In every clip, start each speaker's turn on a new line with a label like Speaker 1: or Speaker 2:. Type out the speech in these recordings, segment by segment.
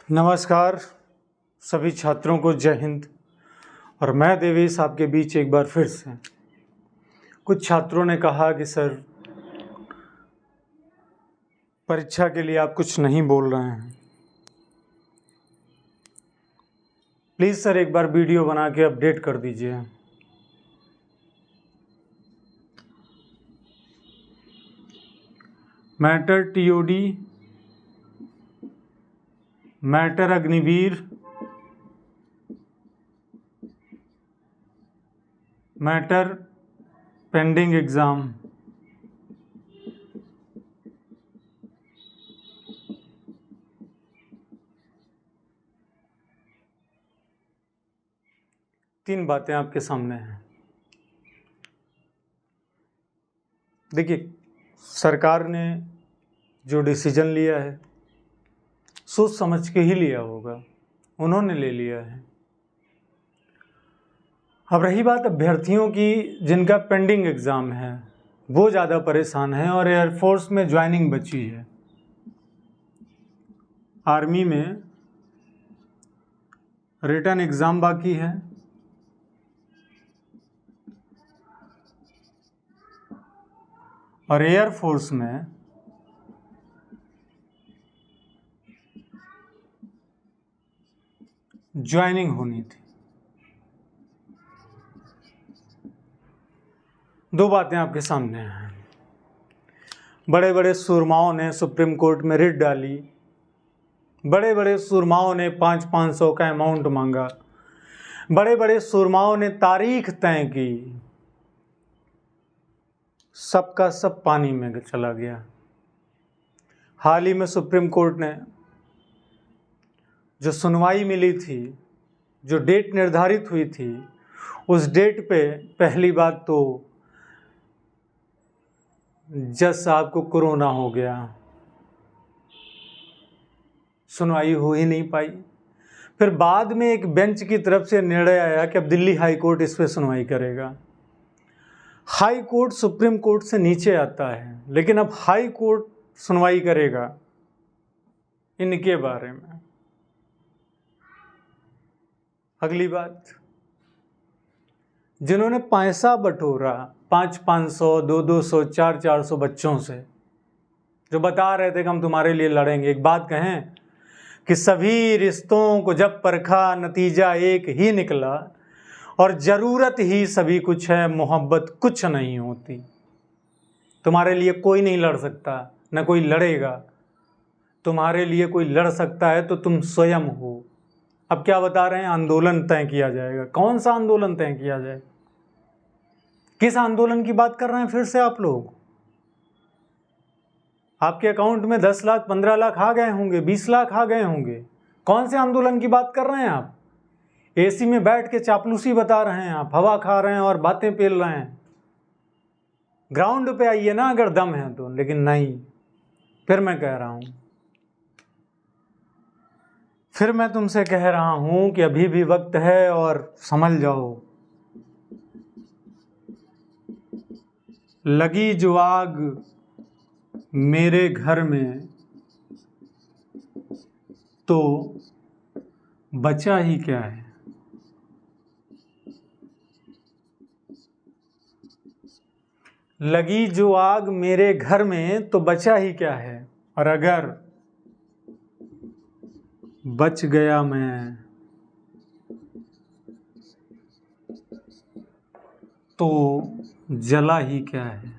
Speaker 1: नमस्कार सभी छात्रों को, जय हिंद। और मैं देवेश आपके बीच एक बार फिर से। कुछ छात्रों ने कहा कि सर परीक्षा के लिए आप कुछ नहीं बोल रहे हैं। प्लीज़ सर एक बार वीडियो बना के अपडेट कर दीजिए। Matter TOD, matter Agniveer, matter pending exam. तीन बातें आपके सामने हैं। देखिए, सरकार ने जो डिसीजन लिया है सोच समझ के ही लिया होगा, उन्होंने ले लिया है। अब रही बात अभ्यर्थियों की जिनका पेंडिंग एग्ज़ाम है, वो ज़्यादा परेशान हैं और एयरफोर्स में ज्वाइनिंग बची है। आर्मी में रिटन एग्ज़ाम बाकी है, और एयरफोर्स में ज्वाइनिंग होनी थी। दो बातें आपके सामने हैं। बड़े बड़े सुरमाओं ने सुप्रीम कोर्ट में रिट डाली, बड़े बड़े सुरमाओं ने 500 का अमाउंट मांगा, बड़े बड़े सुरमाओं ने तारीख तय की, सबका सब पानी में चला गया। हाल ही में सुप्रीम कोर्ट ने जो सुनवाई मिली थी, जो डेट निर्धारित हुई थी, उस डेट पे पहली बात तो जज साहब को कोरोना हो गया, सुनवाई हो ही नहीं पाई। फिर बाद में एक बेंच की तरफ से निर्णय आया कि अब दिल्ली हाई कोर्ट इस पे सुनवाई करेगा। हाई कोर्ट सुप्रीम कोर्ट से नीचे आता है, लेकिन अब हाई कोर्ट सुनवाई करेगा इनके बारे में। अगली बात, जिन्होंने पैसा बटोरा 500, 200, 400 बच्चों से, जो बता रहे थे कि हम तुम्हारे लिए लड़ेंगे। एक बात कहें कि सभी रिश्तों को जब परखा, नतीजा एक ही निकला, और ज़रूरत ही सभी कुछ है, मोहब्बत कुछ नहीं होती। तुम्हारे लिए कोई नहीं लड़ सकता, न कोई लड़ेगा। तुम्हारे लिए कोई लड़ सकता है तो तुम स्वयं हो। अब क्या बता रहे हैं? आंदोलन तय किया जाएगा। कौन सा आंदोलन तय किया जाए? किस आंदोलन की बात कर रहे हैं फिर से आप लोग? आपके अकाउंट में 10 लाख, 15 लाख आ गए होंगे, 20 लाख आ गए होंगे। कौन से आंदोलन की बात कर रहे हैं आप? एसी में बैठ के चापलूसी बता रहे हैं आप, हवा खा रहे हैं और बातें पेल रहे हैं। ग्राउंड पे आइए ना अगर दम है तो। लेकिन नहीं, फिर मैं कह रहा हूं, फिर मैं तुमसे कह रहा हूं कि अभी भी वक्त है और संभल जाओ। लगी जो आग मेरे घर में तो बचा ही क्या है। लगी जो आग मेरे घर में तो बचा ही क्या है, और अगर बच गया मैं तो जला ही क्या है।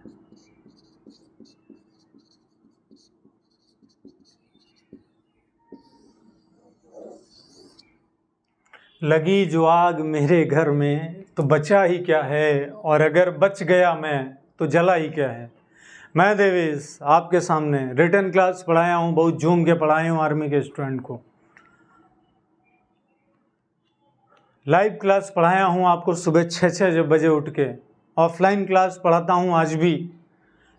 Speaker 1: लगी जो आग मेरे घर में तो बचा ही क्या है, और अगर बच गया मैं तो जला ही क्या है। मैं देवेश आपके सामने रिटन क्लास पढ़ाया हूँ, बहुत झूम के पढ़ाया हूँ आर्मी के स्टूडेंट को। लाइव क्लास पढ़ाया हूँ आपको सुबह 6 बजे उठ के। ऑफलाइन क्लास पढ़ाता हूँ आज भी।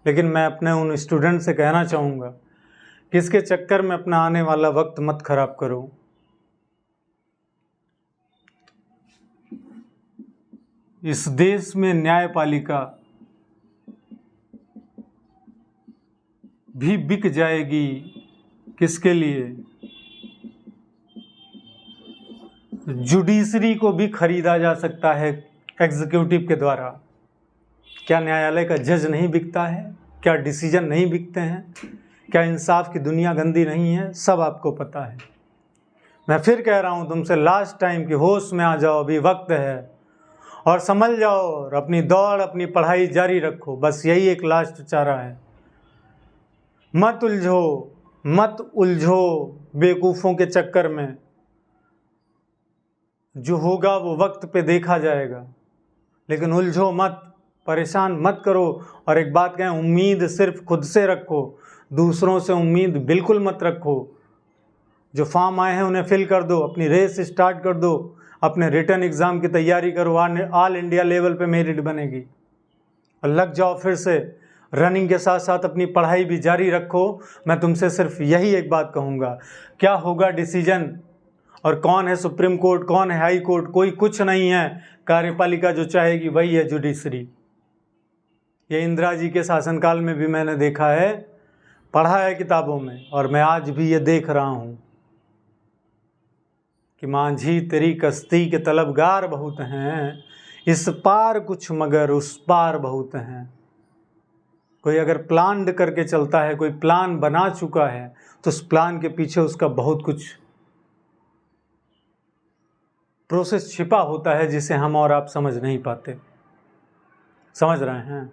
Speaker 1: लेकिन मैं अपने उन स्टूडेंट से कहना चाहूँगा कि इसके चक्कर में अपना आने वाला वक्त मत खराब करो। इस देश में न्यायपालिका भी बिक जाएगी। किसके लिए? जुडिशरी को भी खरीदा जा सकता है एग्जीक्यूटिव के द्वारा। क्या न्यायालय का जज नहीं बिकता है? क्या डिसीजन नहीं बिकते हैं? क्या इंसाफ की दुनिया गंदी नहीं है? सब आपको पता है। मैं फिर कह रहा हूँ तुमसे लास्ट टाइम कि होश में आ जाओ, अभी वक्त है, और समझ जाओ और अपनी दौड़, अपनी पढ़ाई जारी रखो। बस यही एक लास्ट चारा है। मत उलझो बेवकूफ़ों के चक्कर में। जो होगा वो वक्त पे देखा जाएगा, लेकिन उलझो मत, परेशान मत करो। और एक बात कहें, उम्मीद सिर्फ खुद से रखो, दूसरों से उम्मीद बिल्कुल मत रखो। जो फॉर्म आए हैं उन्हें फिल कर दो, अपनी रेस स्टार्ट कर दो, अपने रिटर्न एग्ज़ाम की तैयारी करो, ऑल इंडिया लेवल पे मेरिट बनेगी। और लग जाओ फिर से रनिंग के साथ साथ अपनी पढ़ाई भी जारी रखो। मैं तुमसे सिर्फ यही एक बात कहूँगा, क्या होगा डिसीजन और कौन है सुप्रीम कोर्ट, कौन है हाई कोर्ट, कोई कुछ नहीं है। कार्यपालिका जो चाहेगी वही है जुडिशरी। ये इंदिरा जी के शासनकाल में भी मैंने देखा है, पढ़ा है किताबों में, और मैं आज भी ये देख रहा हूँ कि मांझी तेरी कश्ती के तलबगार बहुत हैं, इस पार कुछ मगर उस पार बहुत हैं। कोई अगर प्लान करके चलता है, कोई प्लान बना चुका है, तो उस प्लान के पीछे उसका बहुत कुछ प्रोसेस छिपा होता है जिसे हम और आप समझ नहीं पाते। समझ रहे हैं?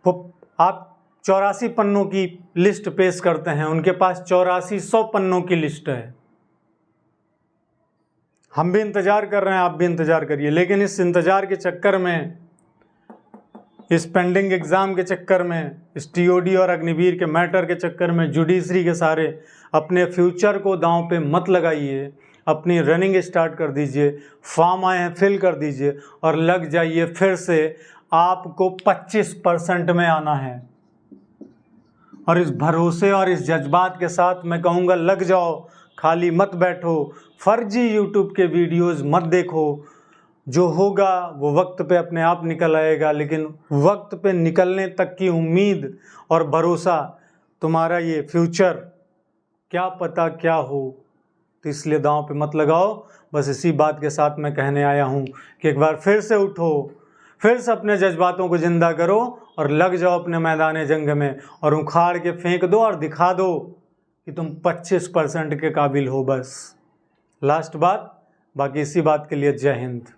Speaker 1: वो आप 84 पन्नों की लिस्ट पेश करते हैं, उनके पास 8400 पन्नों की लिस्ट है। हम भी इंतज़ार कर रहे हैं, आप भी इंतज़ार करिए, लेकिन इस इंतज़ार के चक्कर में, इस पेंडिंग एग्ज़ाम के चक्कर में, इस टीओडी और अग्निवीर के मैटर के चक्कर में, जुडिशरी के सारे अपने फ्यूचर को दांव पे मत लगाइए। अपनी रनिंग स्टार्ट कर दीजिए, फॉर्म आए हैं फिल कर दीजिए और लग जाइए फिर से। आपको 25% में आना है, और इस भरोसे और इस जज्बात के साथ मैं कहूँगा लग जाओ, खाली मत बैठो, फर्जी यूट्यूब के वीडियोज़ मत देखो। जो होगा वो वक्त पे अपने आप निकल आएगा, लेकिन वक्त पे निकलने तक की उम्मीद और भरोसा, तुम्हारा ये फ्यूचर क्या पता क्या हो, तो इसलिए दांव पे मत लगाओ। बस इसी बात के साथ मैं कहने आया हूँ कि एक बार फिर से उठो, फिर से अपने जज्बातों को ज़िंदा करो और लग जाओ अपने मैदान जंग में, और उखाड़ के फेंक दो और दिखा दो कि तुम 25% के काबिल हो। बस लास्ट बात, बाकी इसी बात के लिए जय हिंद।